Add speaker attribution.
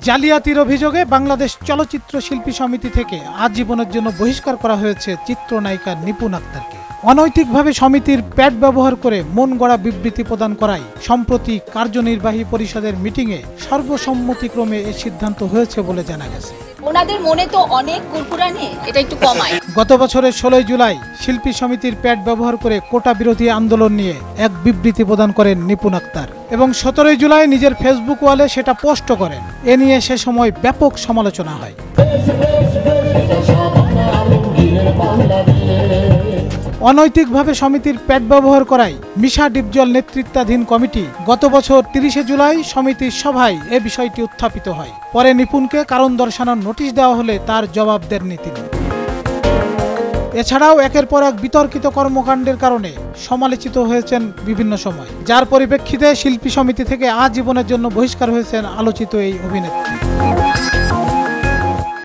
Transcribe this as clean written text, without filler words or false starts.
Speaker 1: জালিয়াতির অভিযোগে বাংলাদেশ চলচ্চিত্র শিল্পী সমিতি থেকে আজীবনের জন্য বহিষ্কার করা হয়েছে চিত্রনায়িকা নিপুণ আক্তারকে। অনৈতিকভাবে সমিতির প্যাড ব্যবহার করে মন গড়া বিবৃতি প্রদান করায় সম্প্রতি কার্যনির্বাহী পরিষদের মিটিংয়ে সর্বসম্মতিক্রমে এই সিদ্ধান্ত হয়েছে বলে জানা গেছে।
Speaker 2: ওনাদের মনে তো অনেক কুরকুরানি, এটা একটু কমায়।
Speaker 1: গত বছরের 16 জুলাই শিল্পী সমিতির প্যাড ব্যবহার করে কোটা বিরোধী আন্দোলন নিয়ে এক বিবৃতি প্রদান করেন নিপুণ আক্তার এবং 17 জুলাই নিজের ফেসবুক ওয়ালে সেটা পোস্ট করেন। এ নিয়ে সে সময় ব্যাপক সমালোচনা হয়। অনৈতিকভাবে সমিতির প্যাড ব্যবহার করায় মিশা ডিপজল নেতৃত্বাধীন কমিটি গত বছর 30 জুলাই সমিতির সভায় এ বিষয়টি উত্থাপিত হয়। পরে নিপুণকে কারণ দর্শানোর নোটিশ দেওয়া হলে তার জবাব দেননি তিনি। এছাড়াও একের পর এক বিতর্কিত কর্মকাণ্ডের কারণে সমালোচিত হয়েছেন বিভিন্ন সময়, যার পরিপ্রেক্ষিতে শিল্পী সমিতি থেকে আজীবনের জন্য বহিষ্কার হয়েছেন আলোচিত এই অভিনেত্রী।